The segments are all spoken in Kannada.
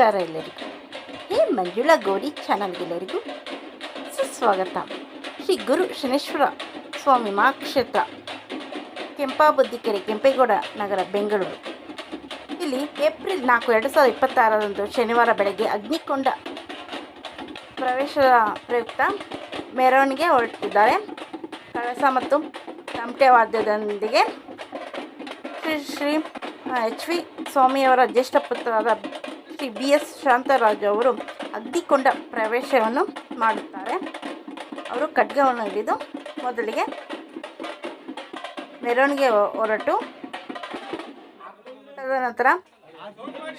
ನಮಸ್ಕಾರ ಎಲ್ಲರಿಗೂ. ಮಂಜುಳಾ ಗೌರಿ ಚಾನಲ್ಗೆಲ್ಲರಿಗೂ ಸುಸ್ವಾಗತ. ಶ್ರೀ ಗುರು ಶನೇಶ್ವರ ಸ್ವಾಮಿ ಮಹಾಕ್ಷೇತ್ರ, ಕೆಂಪಾಬುದ್ದಿಕೆರೆ, ಕೆಂಪೇಗೌಡ ನಗರ, ಬೆಂಗಳೂರು. ಇಲ್ಲಿ ಏಪ್ರಿಲ್ 4, 2026 ಶನಿವಾರ ಬೆಳಗ್ಗೆ ಅಗ್ನಿಕೊಂಡ ಪ್ರವೇಶದ ಪ್ರಯುಕ್ತ ಮೆರವಣಿಗೆ ಹೊರಟಿದ್ದಾರೆ. ಕಳಸ ಮತ್ತು ತಮಟೆ ವಾದ್ಯದೊಂದಿಗೆ ಶ್ರೀ ಎಚ್ ವಿ ಸ್ವಾಮಿಯವರ ಜ್ಯೇಷ್ಠ ಪುತ್ರರಾದ ಶ್ರೀ BS ಶಾಂತರಾಜು ಅವರು ಅಗ್ನಿಕೊಂಡ ಪ್ರವೇಶವನ್ನು ಮಾಡುತ್ತಾರೆ. ಅವರು ಖಡ್ಗವನ್ನು ಹಿಡಿದು ಮೊದಲಿಗೆ ಮೆರವಣಿಗೆ ಹೊರಟು ತದನಂತರ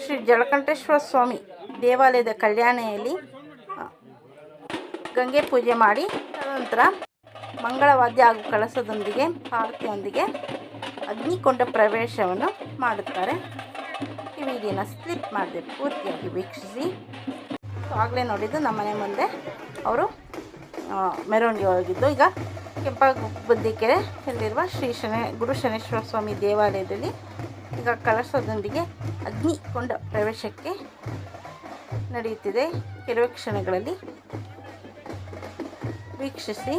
ಶ್ರೀ ಜಲಕಂಠೇಶ್ವರ ಸ್ವಾಮಿ ದೇವಾಲಯದ ಕಲ್ಯಾಣಿಯಲ್ಲಿ ಗಂಗೆ ಪೂಜೆ ಮಾಡಿ ತದನಂತರ ಮಂಗಳವಾದ್ಯ ಹಾಗೂ ಕಳಸದೊಂದಿಗೆ ಆರತಿಯೊಂದಿಗೆ ಅಗ್ನಿಕೊಂಡ ಪ್ರವೇಶವನ್ನು ಮಾಡುತ್ತಾರೆ. ಈ ವಿಡಿಯೋನ ಸ್ಲಿಪ್ ಮಾಡದೆ ಪೂರ್ತಿಯಾಗಿ ವೀಕ್ಷಿಸಿ. ಆಗಲೇ ನೋಡಿದ್ದು ನಮ್ಮನೆ ಮುಂದೆ ಅವರು ಮೆರವಣಿಗೆ ಹೋಗಿದ್ದು. ಈಗ ಕೆಂಪಬುದ್ದಿಕೆರೆಯಲ್ಲಿರುವ ಗುರು ಶನೇಶ್ವರ ಸ್ವಾಮಿ ದೇವಾಲಯದಲ್ಲಿ ಈಗ ಕಳಶದೊಂದಿಗೆ ಅಗ್ನಿಕೊಂಡ ಪ್ರವೇಶಕ್ಕೆ ನಡೆಯುತ್ತಿದೆ. ಕೆಲವೇ ಕ್ಷಣಗಳಲ್ಲಿ ವೀಕ್ಷಿಸಿ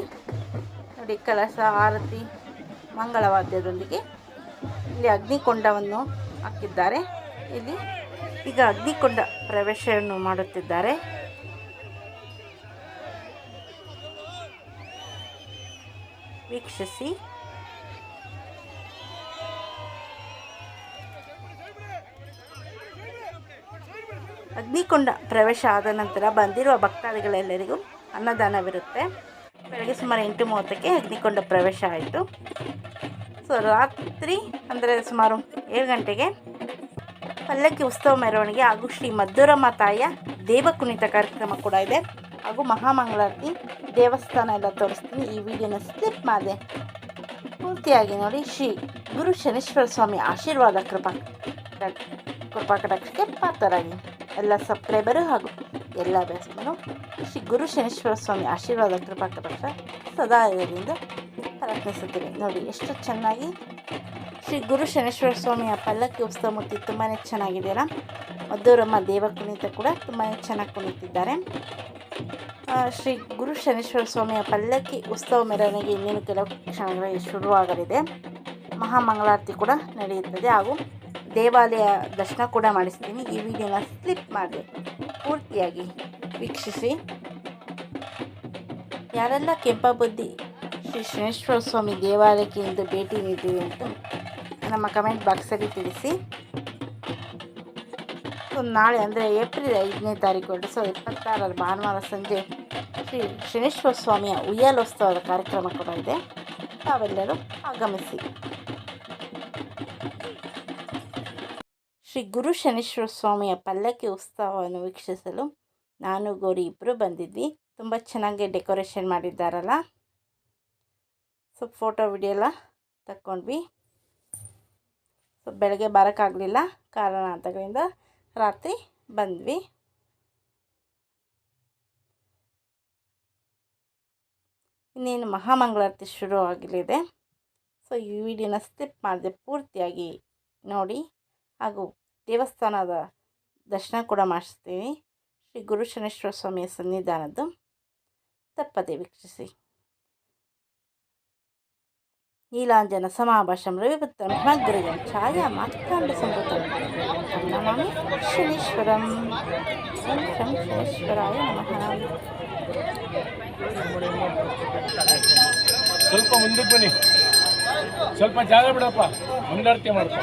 ನೋಡಿ. ಕಳಶ, ಆರತಿ, ಮಂಗಳವಾದ್ಯದೊಂದಿಗೆ ಇಲ್ಲಿ ಅಗ್ನಿಕೊಂಡವನ್ನು ಹಾಕಿದ್ದಾರೆ. ಇಲ್ಲಿ ಈಗ ಅಗ್ನಿಕೊಂಡ ಪ್ರವೇಶವನ್ನು ಮಾಡುತ್ತಿದ್ದಾರೆ. ವೀಕ್ಷಿಸಿ. ಅಗ್ನಿಕೊಂಡ ಪ್ರವೇಶ ಆದ ನಂತರ ಬಂದಿರುವ ಭಕ್ತಾದಿಗಳೆಲ್ಲರಿಗೂ ಅನ್ನದಾನವಿರುತ್ತೆ. ಬೆಳಗ್ಗೆ ಸುಮಾರು 8:30ಕ್ಕೆ ಅಗ್ನಿಕೊಂಡ ಪ್ರವೇಶ ಆಯಿತು. ಸೊ ರಾತ್ರಿ ಅಂದರೆ ಸುಮಾರು 7 ಗಂಟೆಗೆ ಪಲ್ಲಕ್ಕಿ ಉತ್ಸವ ಮೆರವಣಿಗೆ ಹಾಗೂ ಶ್ರೀ ಮದ್ದೂರಮ್ಮ ತಾಯಿಯ ದೇವಕುಣಿತ ಕಾರ್ಯಕ್ರಮ ಕೂಡ ಇದೆ. ಹಾಗೂ ಮಹಾಮಂಗಳಾರತಿ, ದೇವಸ್ಥಾನ ಎಲ್ಲ ತೋರಿಸ್ತೀನಿ. ಈ ವಿಡಿಯೋನ ಸ್ಕಿಪ್ ಮಾಡಿದೆ ಪೂರ್ತಿಯಾಗಿ ನೋಡಿ. ಶ್ರೀ ಗುರು ಶನೇಶ್ವರ ಸ್ವಾಮಿ ಆಶೀರ್ವಾದ ಕೃಪಾ ಕಟಾಕ್ಷಕ್ಕೆ ಪಾತ್ರರಾಗಿ. ಎಲ್ಲ ಸಬ್ಸ್ಕ್ರೈಬರು ಹಾಗೂ ಎಲ್ಲ ಅಭ್ಯಾಸಗಳು ಶ್ರೀ ಗುರು ಶನೇಶ್ವರ ಸ್ವಾಮಿ ಆಶೀರ್ವಾದ ಕೃಪಾ ಕಟಾಕ್ಷ ಸದಾ ಇದರಿಂದ ಪ್ರಯತ್ನಿಸುತ್ತೀವಿ. ನೋಡಿ ಎಷ್ಟು ಚೆನ್ನಾಗಿ ಶ್ರೀ ಗುರು ಶನೇಶ್ವರ ಸ್ವಾಮಿಯ ಪಲ್ಲಕ್ಕಿ ಉತ್ಸವ ಮೂರ್ತಿ ತುಂಬಾ ಚೆನ್ನಾಗಿದೆಯಲ್ಲ. ಮದ್ದೂರಮ್ಮ ದೇವ ಕುಣಿತ ಕೂಡ ತುಂಬಾ ಚೆನ್ನಾಗಿ ಕುಣಿತಿದ್ದಾರೆ. ಶ್ರೀ ಗುರು ಶನೇಶ್ವರ ಸ್ವಾಮಿಯ ಪಲ್ಲಕ್ಕಿ ಉತ್ಸವ ಮೆರವಣಿಗೆ ಇನ್ನೇನು ಕೆಲವು ಕ್ಷಣಗಳಲ್ಲಿ ಶುರುವಾಗಲಿದೆ. ಮಹಾಮಂಗಳಾರತಿ ಕೂಡ ನಡೆಯುತ್ತದೆ ಹಾಗೂ ದೇವಾಲಯ ದರ್ಶನ ಕೂಡ ಮಾಡಿಸ್ತೀನಿ. ಈ ವಿಡಿಯೋನ ಸ್ಲಿಪ್ ಮಾಡಿ ಪೂರ್ತಿಯಾಗಿ ವೀಕ್ಷಿಸಿ. ಯಾರೆಲ್ಲ ಕೆಂಪಬುದ್ದಿ ಶ್ರೀ ಶನೇಶ್ವರ ಸ್ವಾಮಿ ದೇವಾಲಯಕ್ಕೆ ಇಂದು ಭೇಟಿ ನೀಡಿವೆ ಅಂತ ನಮ್ಮ ಕಮೆಂಟ್ ಬಾಕ್ಸಲ್ಲಿ ತಿಳಿಸಿ. ನಾಳೆ ಅಂದರೆ ಏಪ್ರಿಲ್ 5ನೇ ತಾರೀಕು 2026 ಭಾನುವಾರ ಸಂಜೆ ಶ್ರೀ ಶನೇಶ್ವರ ಸ್ವಾಮಿಯ ಉಯ್ಯಾಲೋತ್ಸವದ ಕಾರ್ಯಕ್ರಮ ಕೂಡ ಇದೆ. ತಾವೆಲ್ಲರೂ ಆಗಮಿಸಿ. ಶ್ರೀ ಗುರು ಶನೇಶ್ವರ ಸ್ವಾಮಿಯ ಪಲ್ಲಕ್ಕಿ ಉತ್ಸವವನ್ನು ವೀಕ್ಷಿಸಲು ನಾನು ಗೌರಿ ಇಬ್ಬರು ಬಂದಿದ್ವಿ. ತುಂಬ ಚೆನ್ನಾಗಿ ಡೆಕೋರೇಷನ್ ಮಾಡಿದ್ದಾರಲ್ಲ. ಸೊ ಫೋಟೋ ವಿಡಿಯೋ ಎಲ್ಲ ತಕ್ಕೊಂಡ್ವಿ. ಸೊ ಬೆಳಗ್ಗೆ ಬರೋಕ್ಕಾಗಲಿಲ್ಲ, ಕಾರಣಾಂತರಗಳಿಂದ ರಾತ್ರಿ ಬಂದ್ವಿ. ಇನ್ನೇನು ಮಹಾಮಂಗಳಾರತಿ ಶುರು ಆಗಲಿದೆ. ಸೊ ಈ ವಿಡಿಯೋನ ಸ್ಕಿಪ್ ಮಾಡದೆ ಪೂರ್ತಿಯಾಗಿ ನೋಡಿ ಹಾಗೂ ದೇವಸ್ಥಾನದ ದರ್ಶನ ಕೂಡ ಮಾಡಿಸ್ತೀವಿ. ಶ್ರೀ ಗುರು ಶನೇಶ್ವರ ಸ್ವಾಮಿಯ ಸನ್ನಿಧಾನದ್ದು ತಪ್ಪದೆ ವೀಕ್ಷಿಸಿ. ನೀಲಾಂಜನ ಸಮಾಭಾಷಂ ರವಿಪುತ್ರಂ ಹಿಮಗ್ರಜಂ ಛಾಯಾ ಮಾರ್ತಾಂಡ ಸಂಭೂತಂ ನಮಾಮಿ ಶನೇಶ್ವರಂ. ಶಂ ಶನೇಶ್ವರಾಯ ನಮಃ. ಸ್ವಲ್ಪ ಮುಂದಕ್ಕೆ ಬನ್ನಿ, ಸ್ವಲ್ಪ ಜಾಗ ಬಿಡಪ್ಪ, ಮಂಗಳಾರತಿ ಮಾಡ್ತಾ.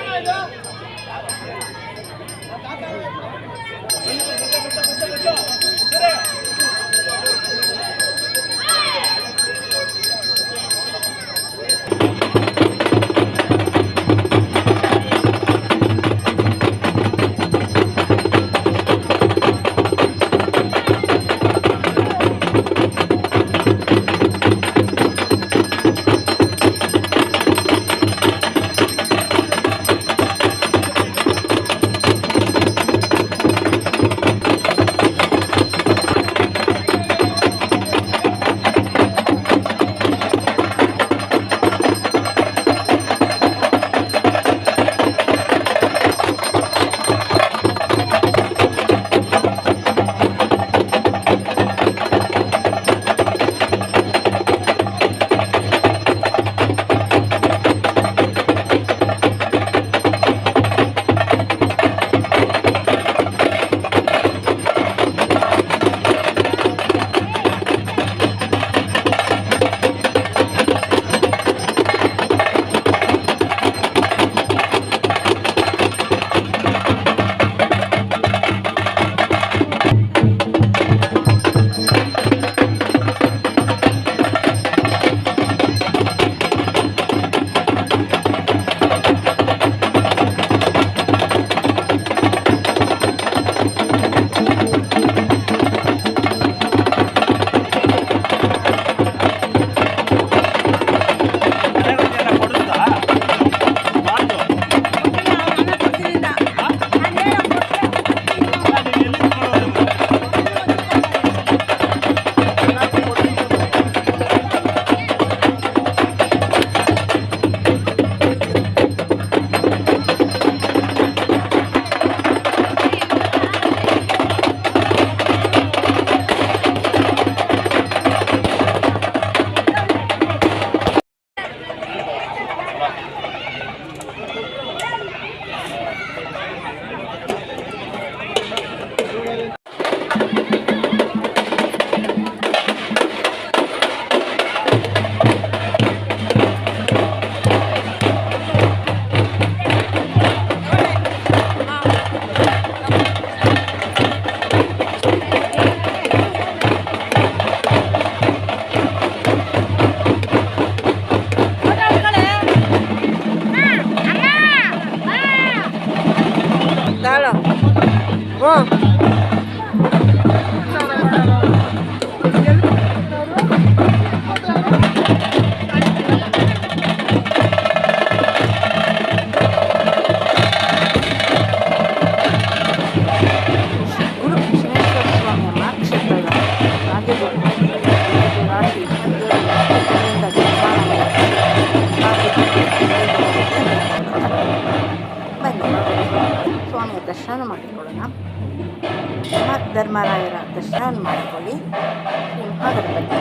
ಗುರು ಶನೇಶ್ವರ ಸ್ವಾಮಿಯ ಕ್ಷೇತ್ರದ ರಾಜಗುರು ರಾಶಿ ಮಧ್ಯದಿಂದ ಬನ್ನಿ ಸ್ವಾಮಿಯ ದರ್ಶನ ಮಾಡಿಕೊಳ್ಳೋಣ. ಧರ್ಮರಾಯರ ದರ್ಶನ ಮಾಡಿಕೊಳ್ಳಿ. ಶ್ರೀ ಮಹಾಗಣಪತಿ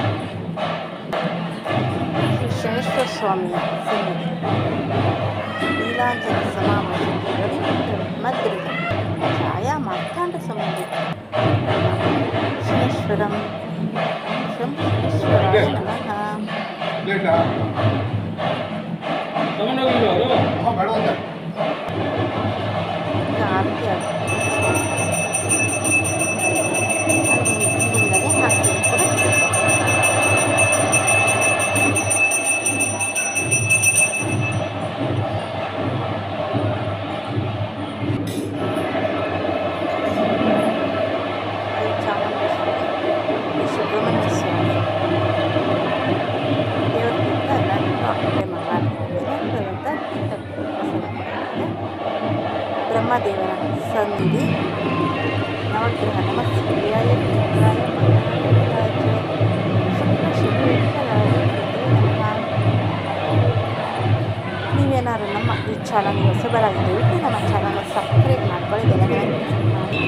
ಶ್ರೀ ಶನೇಶ್ವರ ಸ್ವಾಮಿಯ ಸನ್ನಿಧಿ ನೀಲಾಂಜನ ಸಮಾವೇಶದಲ್ಲಿ ಮಧ್ಯದ ಛಾಯಾ ಮಾರ್ತಾಂಡ ಸಂಬಂಧಿ ಶನೇಶ್ವರಂ ಶನೇಶ್ವರಾಯ ನಮಃ. ಈಗ ಆರತಿ ಆಗುತ್ತೆ. ಇಲ್ಲಿಂದಲೇ ಹಾಕ್ತೀನಿ ಕೂಡ. ಚಾಮುಂಡೇಶ್ವರಿ, ಸುಬ್ರಹ್ಮಣ್ಯ ಸ್ವಾಮಿ ದೇವರಿಂದ ನಾನು ಅಪ್ಪಣೆ ಮಾಡ್ತೀನಿ. ಬ್ರಹ್ಮದೇವರ ಸನ್ನಿಧಿ ನವಗ್ರಹ ನಮಸ್ಕಾರಾಯ ನೇತ್ರಾಯ ಮಂಗಳಾಯ ನೀವೇನಾದ್ರು ನಮ್ಮ ಈ ಚಾನಲ್ಗೆ ಹೊಸಬರಾಗಿ ದಯವಿಟ್ಟು ನಮ್ಮ ಚಾನಲ್ ಸಬ್ಸ್ಕ್ರೈಬ್ ಮಾಡ್ಕೊಳ್ಳಿ.